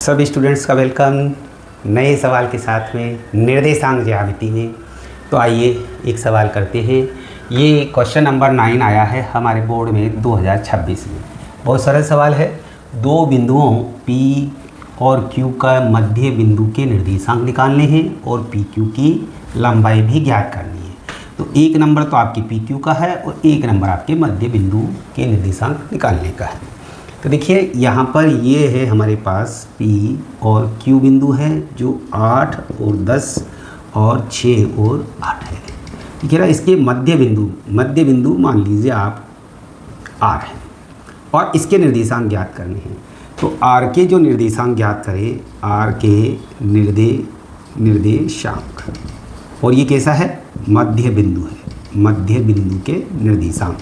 सभी स्टूडेंट्स का वेलकम नए सवाल के साथ में निर्देशांक ज्यामिति में। तो आइए एक सवाल करते हैं। ये क्वेश्चन नंबर 9 आया है हमारे बोर्ड में 2026 में। बहुत सरल सवाल है। दो बिंदुओं P और Q का मध्य बिंदु के निर्देशांक निकालने हैं और PQ की लंबाई भी ज्ञात करनी है। तो एक नंबर तो आपकी PQ का है और एक नंबर आपके मध्य बिंदु के निर्देशांक निकालने का है। तो देखिए यहाँ पर ये है हमारे पास P और Q बिंदु है जो 8 और 10 और 6 और 8 है। ठीक है ना। इसके मध्य बिंदु मान लीजिए आप R है और इसके निर्देशांक ज्ञात करने हैं। तो R के जो निर्देशांक ज्ञात करें, R के निर्देशांक, और ये कैसा है, मध्य बिंदु है। मध्य बिंदु के निर्देशांक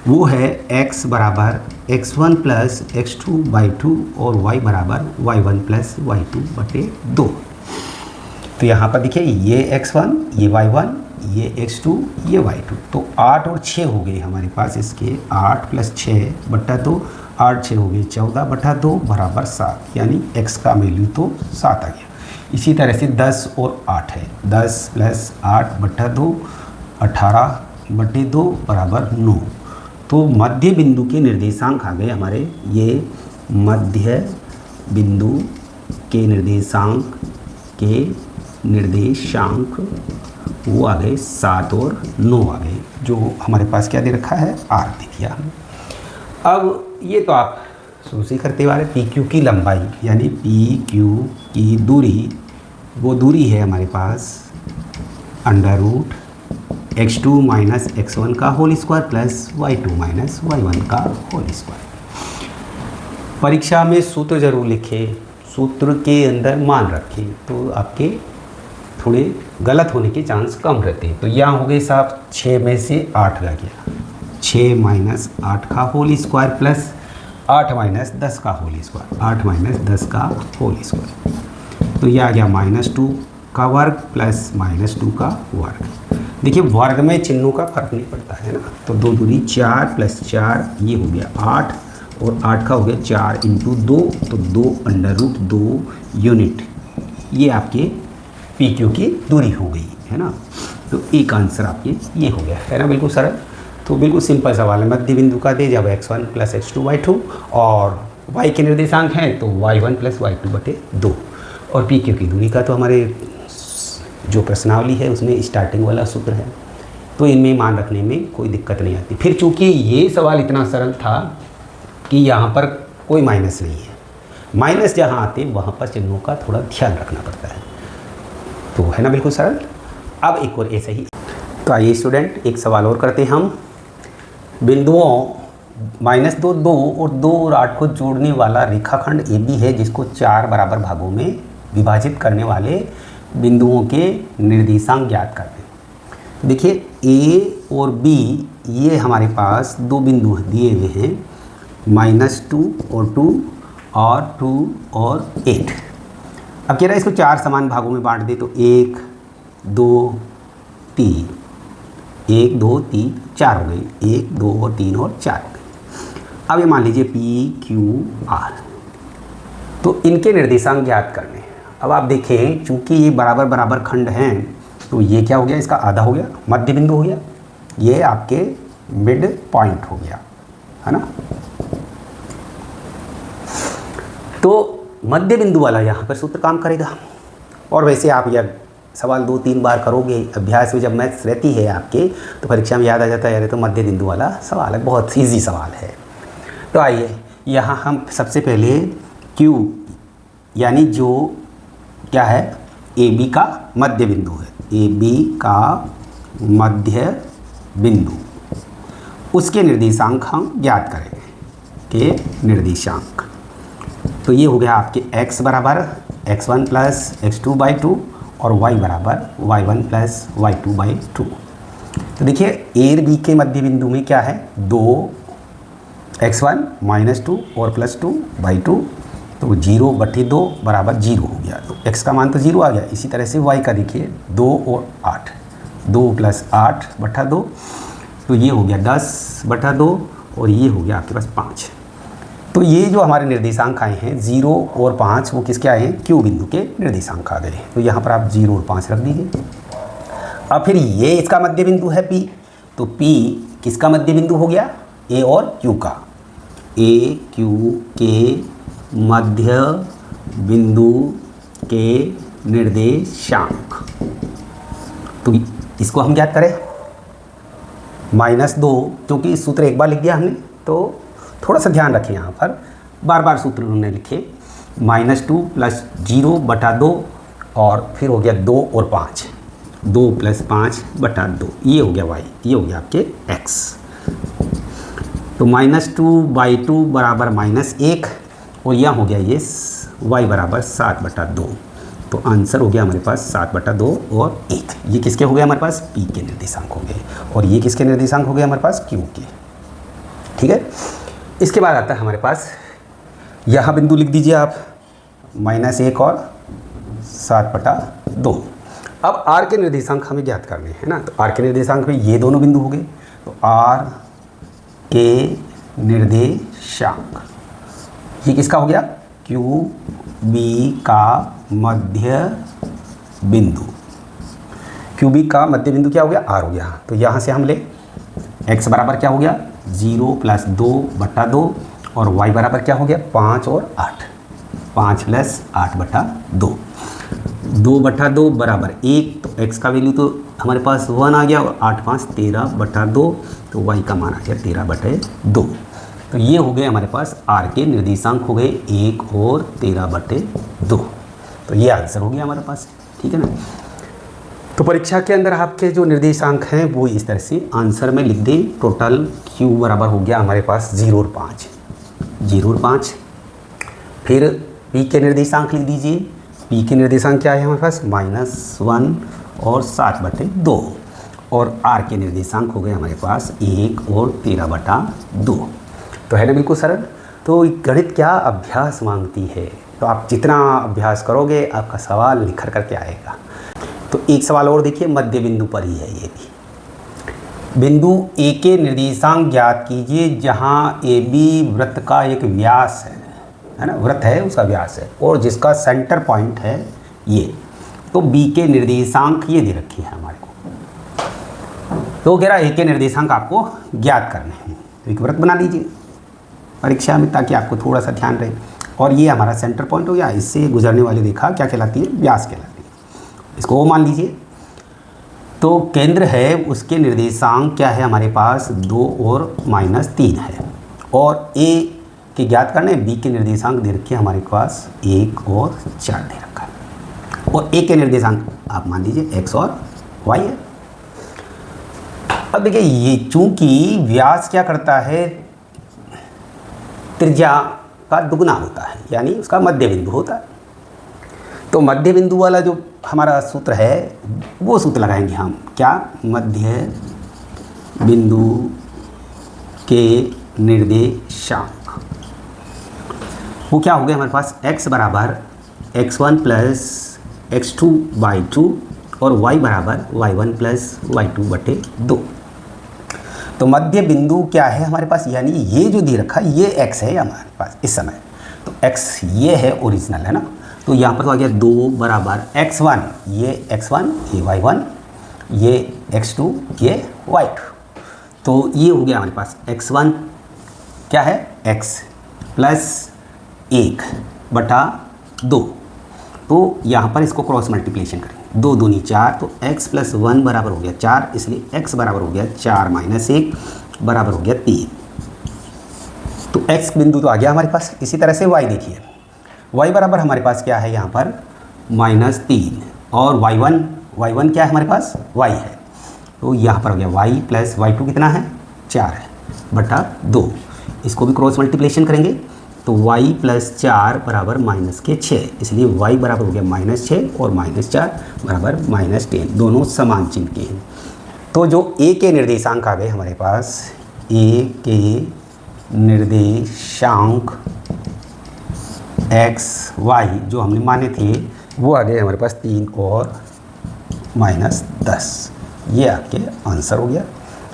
वो है x बराबर x1 प्लस x2/2 और y बराबर y1 प्लस y2/2। तो यहाँ पर देखिए ये x1, ये y1, ये x2, ये y2। तो 8 और 6 हो गए हमारे पास इसके। 8 प्लस 6/2, 8 6 हो गए 14/2 बराबर 7, यानी x का वैल्यू तो 7 आ गया। इसी तरह से 10 और 8 है। 10 प्लस 8/2 18/2 बराबर 9। तो मध्य बिंदु के निर्देशांक आ गए हमारे। ये मध्य बिंदु के निर्देशांक वो आ गए 7 और 9 आ गए, जो हमारे पास क्या दे रखा है, R दे दिया। अब ये तो आप सोच करते वाले PQ की लंबाई, यानी PQ की दूरी, वो दूरी है हमारे पास √ x2 माइनस x1 का whole square plus y2 minus y1 का होल स्क्वायर। परीक्षा में सूत्र जरूर लिखें, सूत्र के अंदर मान रखें, तो आपके थोड़े गलत होने के चांस कम रहते हैं। तो यहाँ हो गए साहब 6 में से 8 का गया, 6 माइनस 8 का होल स्क्वायर प्लस 8 माइनस 10 का होल स्क्वायर, 8 माइनस 10 का होल स्क्वायर। तो यह आ गया -2 का वर्ग प्लस -2 का वर्ग। देखिए वर्ग में चिन्हों का फर्क नहीं पड़ता है ना। तो 2 दूनी 4 प्लस 4 ये हो गया 8 और 8 का हो गया 4 × 2, तो 2 यूनिट। ये आपके PQ की दूरी हो गई है ना। तो एक आंसर आपके ये हो गया है ना, बिल्कुल सरल। तो बिल्कुल सिंपल सवाल है। मध्य बिंदु का दे जब x1 प्लस x2/2 और y के निर्देशांक हैं तो y1 प्लस y2/2, और PQ की दूरी का तो हमारे जो प्रश्नावली है उसमें स्टार्टिंग वाला सूत्र है। तो इनमें मान रखने में कोई दिक्कत नहीं आती। फिर चूंकि ये सवाल इतना सरल था कि यहाँ पर कोई माइनस नहीं है, माइनस जहाँ आते वहाँ पर चिन्हों का थोड़ा ध्यान रखना पड़ता है। तो है ना, बिल्कुल सरल। अब एक और ऐसे ही। तो आइए स्टूडेंट एक सवाल और करते हैं हम। बिंदुओं -2 2 और 2 और 8 को जोड़ने वाला रेखाखंड AB है, जिसको 4 बराबर भागों में विभाजित करने वाले बिंदुओं के निर्देशांक ज्ञात करते हैं। देखिए A और B ये हमारे पास दो बिंदु दिए हुए हैं, -2 और 2 और 2 और 8। अब कह रहा है इसको 4 समान भागों में बांट दे। तो 1 2 3, 1 2 3 4 हो गई, 1 2 और 3 और 4 हो गई। अब ये मान लीजिए PQR, तो इनके निर्देशांक ज्ञात करने। अब आप देखें चूंकि ये बराबर बराबर खंड हैं, तो ये क्या हो गया, इसका आधा हो गया, मध्य बिंदु हो गया। ये आपके मिड पॉइंट हो गया, है ना। तो मध्य बिंदु वाला यहाँ पर सूत्र काम करेगा। और वैसे आप यह सवाल 2-3 बार करोगे अभ्यास में, जब मैथ्स रहती है आपके, तो परीक्षा में याद आ जाता है, यार तो मध्य बिंदु वाला सवाल है, बहुत ईजी सवाल है। तो आइए यहाँ हम सबसे पहले Q, यानी जो क्या है, AB का मध्य बिंदु है, AB का मध्य बिंदु, उसके निर्देशांक हम ज्ञात करेंगे के निर्देशांक। तो ये हो गया आपके x बराबर x1 प्लस x2/2 और y बराबर y1 प्लस y2/2। तो देखिए A और B के मध्य बिंदु में क्या है, 2x1 -2 और +2/2, तो 0/2 बराबर 0 हो गया। तो x का मान तो 0 आ गया। इसी तरह से y का देखिए 2 और 8, 2 + 8/2, तो ये हो गया 10/2 और ये हो गया आपके पास 5। तो ये जो हमारे निर्देशांक आए हैं 0 और 5, वो किसके आए हैं? क्यू बिंदु के निर्देशांक आ गए। तो यहाँ पर आप 0 और 5 रख दीजिए। अब फिर ये इसका मध्य बिंदु है P, तो P किसका मध्य बिंदु हो गया? A और Q का। A Q के मध्य बिंदु के निर्देशांक। तो इसको हम ज्ञात करें -2, क्योंकि सूत्र एक बार लिख दिया हमने, तो थोड़ा सा ध्यान रखें यहाँ पर, बार बार सूत्र उन्होंने लिखे। -2 + 0/2 और फिर हो गया 2 और 5, 2 + 5/2, ये हो गया y, ये हो गया आपके x। तो -2/2 बराबर -1 और यहाँ हो गया ये y बराबर 7/2। तो आंसर हो गया हमारे पास 7/2 और 1। ये किसके हो गए हमारे पास? P के निर्देशांक हो गए। और ये किसके निर्देशांक हो गए हमारे पास? Q के। ठीक है। इसके बाद आता है हमारे पास, यहाँ बिंदु लिख दीजिए आप -1 और 7/2। अब R के निर्देशांक हमें ज्ञात करने हैं ना, तो R के निर्देशांक में ये दोनों बिंदु हो गए। तो R के निर्देशांक ये किसका हो गया? Q B का मध्य बिंदु। Q B का मध्य बिंदु क्या हो गया? R हो गया। तो यहाँ से हम ले x बराबर क्या हो गया? 0 + 2/2 और y बराबर क्या हो गया? 5 और 8, 5 + 8/2, 2/2 बराबर 1। तो x का वैल्यू तो हमारे पास 1 आ गया और 8 × 5 13/2, तो y का मान आ गया 13/2। तो ये हो गए हमारे पास R के निर्देशांक हो गए 1 और 13/2। तो ये आंसर हो गया हमारे पास। ठीक है ना। तो परीक्षा के अंदर आपके जो निर्देशांक हैं वो इस तरह से आंसर में लिख दें। टोटल Q बराबर हो गया हमारे पास 0 और 5, 0 और 5। फिर P के निर्देशांक लिख दीजिए। P के निर्देशांक क्या है हमारे पास? -1 और 7/2। और R के निर्देशांक हो गए हमारे पास 1 और 13/2। तो है ना बिल्कुल सरल। तो गणित क्या अभ्यास मांगती है, तो आप जितना अभ्यास करोगे आपका सवाल निखर करके आएगा। तो एक सवाल और देखिए, मध्य बिंदु पर ही है ये भी। बिंदु A के निर्देशांक ज्ञात कीजिए जहां AB वृत्त का एक व्यास है ना, वृत्त है उसका व्यास है, और जिसका सेंटर पॉइंट है ये। तो B के निर्देशांक ये दे रखी है हमारे को। तो कह रहा A के निर्देशांक आपको ज्ञात करने हैं। तो एक वृत्त बना लीजिए परीक्षा में, ताकि आपको थोड़ा सा ध्यान रहे। और ये हमारा सेंटर पॉइंट हो गया, इससे गुजरने वाली रेखा क्या कहलाती है? व्यास कहलाती है। इसको मान लीजिए। तो केंद्र है, उसके निर्देशांक क्या है हमारे पास? 2 और -3 है। और A के ज्ञात करने, B के निर्देशांक दे रखे हमारे पास 1 और 4 दे रखा है। और A के निर्देशांक आप मान लीजिए x और y है। अब देखिए, ये चूंकि व्यास क्या करता है? त्रिज्या का दुगना होता है, यानी उसका मध्य बिंदु होता है। तो मध्य बिंदु वाला जो हमारा सूत्र है वो सूत्र लगाएंगे हम। क्या? मध्य बिंदु के निर्देशांक वो क्या हो गया हमारे पास? x बराबर x1 + x2/2 और y बराबर y1 + y2/2। तो मध्य बिंदु क्या है हमारे पास? यानी ये जो दे रखा है ये x है हमारे पास इस समय। तो x ये है ओरिजिनल, है ना। तो यहाँ पर तो आ गया 2 बराबर x1, ये x1, ये y1, ये x2, ये y2। तो ये हो गया हमारे पास x1 क्या है? x + 1/2। तो यहाँ पर इसको क्रॉस मल्टीप्लिकेशन करेंगे, 2 दूनी 4, तो x + 1 बराबर हो गया 4, इसलिए x बराबर हो गया 4 - 1 बराबर हो गया 3। तो x बिंदु तो आ गया हमारे पास। इसी तरह से y देखिए, y बराबर हमारे पास क्या है यहाँ पर? -3। और y1 क्या है हमारे पास? y है। तो यहाँ पर हो गया y + y2 कितना है? 4 है बटा 2। इसको भी क्रॉस मल्टीप्लिकेशन करेंगे तो y + 4 बराबर -6, इसलिए y बराबर हो गया -6 और -4 बराबर -10, दोनों समान चिन्ह के हैं। तो जो A के निर्देशांक आ गए हमारे पास, A के निर्देशांक x y जो हमने माने थे वो आ गए हमारे पास 3 और -10। ये आपके आंसर हो गया,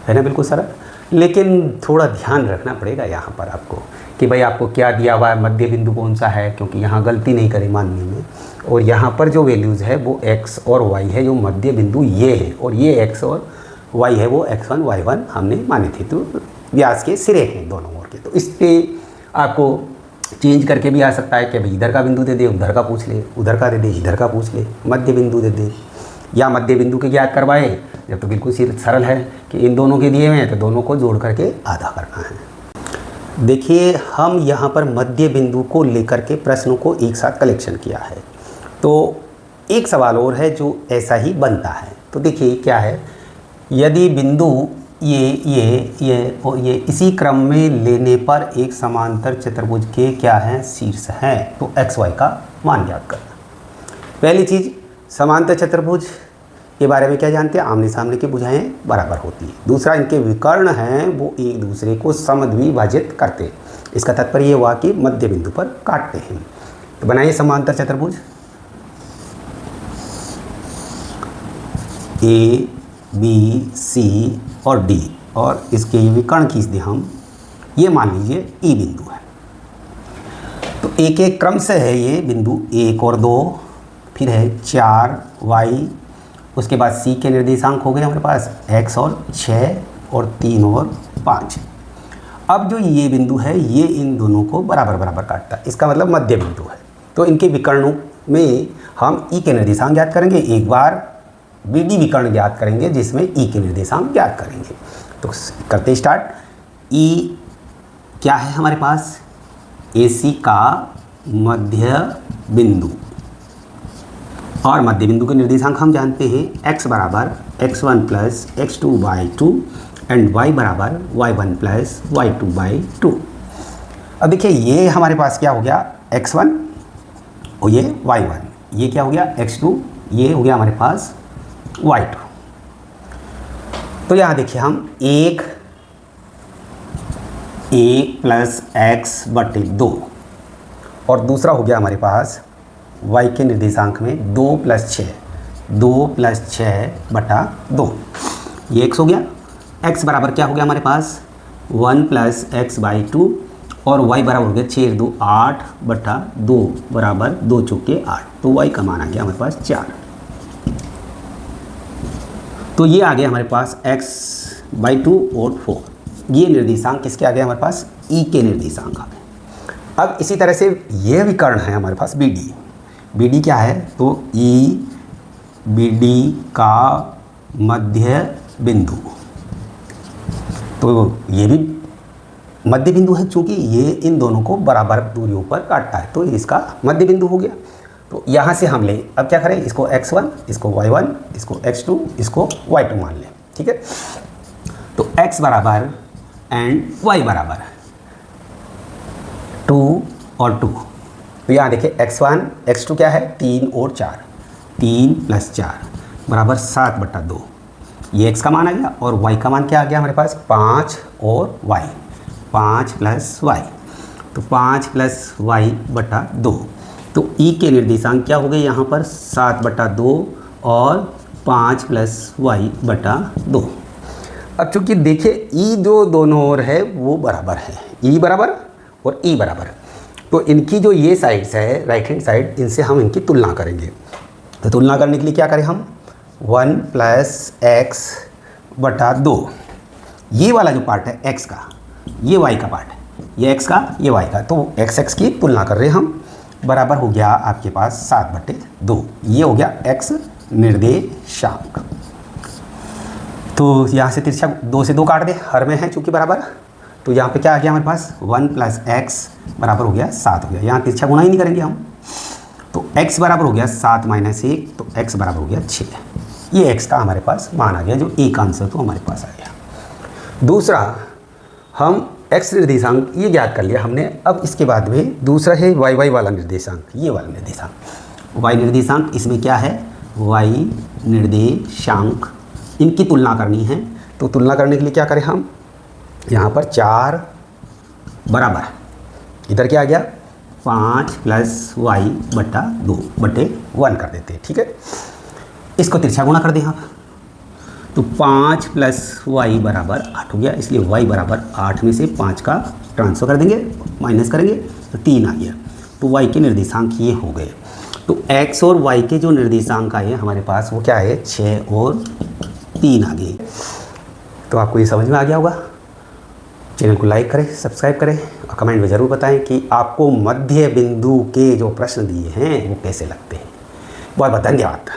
है ना, बिल्कुल सरल। लेकिन थोड़ा ध्यान रखना पड़ेगा यहाँ पर आपको कि भाई आपको क्या दिया हुआ है, मध्य बिंदु कौन सा है, क्योंकि यहाँ गलती नहीं करी मानने में। और यहाँ पर जो वैल्यूज़ है वो x और y है, जो मध्य बिंदु ये है, और ये x और y है वो x1 y1 हमने माने थे। तो व्यास के सिरे हैं दोनों ओर के। तो इस पर आपको चेंज करके भी आ सकता है कि भाई इधर का बिंदु दे दे, उधर का पूछ ले, उधर का दे दे, इधर का पूछ ले, मध्य बिंदु दे दे, या मध्य बिंदु के ज्ञात करवाए। जब तो बिल्कुल सरल है कि इन दोनों के दिए हुए हैं तो दोनों को जोड़ करके आधा करना है। देखिए हम यहाँ पर मध्य बिंदु को लेकर के प्रश्नों को एक साथ कलेक्शन किया है। तो एक सवाल और है जो ऐसा ही बनता है। तो देखिए क्या है, यदि बिंदु ये और ये इसी क्रम में लेने पर एक समांतर चतुर्भुज के क्या हैं, शीर्ष हैं, तो एक्स वाई का मान ज्ञात करना। पहली चीज़, समांतर चतुर्भुज के बारे में क्या जानते हैं, आमने सामने की भुजाएं बराबर होती है। दूसरा, इनके विकर्ण हैं वो एक दूसरे को समद्विभाजित करते हैं। इसका तात्पर्य ये हुआ कि मध्य बिंदु पर काटते हैं। तो बनाइए समांतर चतुर्भुज ए बी सी और डी, और इसके विकर्ण खींच दें हम, ये मान लीजिए ई बिंदु है। तो एक एक क्रम से है ये बिंदु 1 और 2, फिर है 4 वाई, उसके बाद सी के निर्देशांक हो गए हमारे पास x और 6 और 3 और 5। अब जो ये बिंदु है ये इन दोनों को बराबर बराबर काटता है, इसका मतलब मध्य बिंदु है। तो इनके विकर्णों में हम ई के निर्देशांक ज्ञात करेंगे, एक बार बी डी विकर्ण ज्ञात करेंगे जिसमें ई के निर्देशांक ज्ञात करेंगे। तो करते स्टार्ट। ई क्या है हमारे पास, ए सी का मध्य बिंदु, और मध्य बिंदु के निर्देशांक हम जानते हैं x बराबर x1 plus x2/2 and y बराबर y1 प्लस y2/2। अब देखिए ये हमारे पास क्या हो गया x1 और ये y1, ये क्या हो गया x2, ये हो गया हमारे पास y2। तो यहाँ देखिए हम 1 प्लस x/2 और दूसरा हो गया हमारे पास y के निर्देशांक में 2 प्लस 6/2, ये x हो गया। x बराबर क्या हो गया हमारे पास 1 प्लस x/2 और y बराबर हो गया 6 2 8/2 बराबर 2 चौके 8, तो y का मान आ गया हमारे पास 4। तो ये आ गया हमारे पास x/2 और 4, ये निर्देशांक किसके आ गए हमारे पास, e के निर्देशांक आ गए। अब इसी तरह से ये विकर्ण है हमारे पास बी डी क्या है, तो ई बी डी का मध्य बिंदु, तो ये भी मध्य बिंदु है, चूँकि ये इन दोनों को बराबर दूरियों पर काटता है तो इसका मध्य बिंदु हो गया। तो यहाँ से हम ले, अब क्या करें, इसको x1, इसको y1, इसको x2, इसको y2 मान लें, ठीक है। तो x बराबर एंड y बराबर 2 और 2, तो यहाँ देखिए x1 x2 क्या है 3 और 4, 3 प्लस 4 बराबर 7/2, ये x का मान आ गया। और y का मान क्या आ गया हमारे पास 5 और y, 5 प्लस y, तो 5 प्लस y/2। तो e के निर्देशांक क्या हो गए यहाँ पर 7/2 और 5 प्लस y/2। अब चूँकि देखिए e जो दोनों ओर है वो बराबर है, e बराबर और e बराबर, तो इनकी जो ये साइड्स है राइट हैंड साइड, इनसे हम इनकी तुलना करेंगे। तो तुलना करने के लिए क्या करें हम 1 प्लस x/2, ये वाला जो पार्ट है x का, ये y का पार्ट है, ये x का ये y का, तो x की तुलना कर रहे हैं हम, बराबर हो गया आपके पास 7/2, ये हो गया x निर्देशांक। तो यहाँ से तिरछा 2 से 2 काट दे, हर में है चूँकि बराबर, तो यहाँ पे क्या आ गया हमारे पास 1 प्लस x बराबर हो गया 7 हो गया। यहाँ तिरछा गुणा ही नहीं करेंगे हम, तो x बराबर हो गया 7 - 1, तो x बराबर हो गया 6। ये x का हमारे पास मान आ गया, जो एक आंसर तो हमारे पास आ गया। दूसरा, हम x निर्देशांक ये ज्ञात कर लिया हमने। अब इसके बाद में दूसरा है y वाला निर्देशांक, ये वाला निर्देशांक y निर्देशांक, इसमें क्या है y निर्देशांक, इनकी तुलना करनी है। तो तुलना करने के लिए क्या करें हम, यहाँ पर 4 बराबर, इधर क्या आ गया 5 प्लस y/2/1 कर देते हैं, ठीक है। इसको तिरछा गुणा कर दें आप, तो 5 प्लस y बराबर 8 हो गया, इसलिए y बराबर 8 में से 5 का ट्रांसफर कर देंगे, माइनस करेंगे तो 3 आ गया। तो y के निर्देशांक ये हो गए। तो x और y के जो निर्देशांक आए हमारे पास वो क्या है, 6 और 3 आ गए। तो आपको ये समझ में आ गया होगा। चैनल को लाइक करें, सब्सक्राइब करें और कमेंट में ज़रूर बताएं कि आपको मध्य बिंदु के जो प्रश्न दिए हैं वो कैसे लगते हैं। बहुत बहुत धन्यवाद।